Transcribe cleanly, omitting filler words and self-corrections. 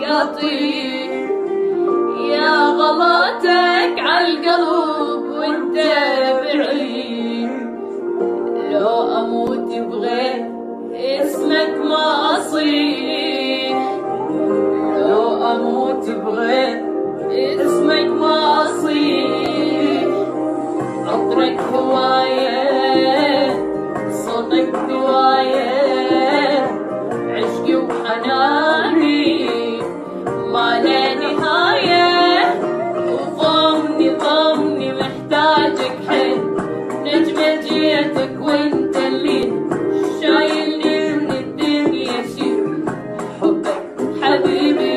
أطير يا غلاتك عالقلب وانت بعيد. لو أموت بغير اسمك ما أصيح، لو أموت بغير اسمك ما أصيح. عطرك هواية صوتك دواية، عشقي وحناني ما له نهاية. وضمني محتاجك حيل، نجمة جيتك وانت اللي شايلني من الدنيا شيل. حبك حبيبي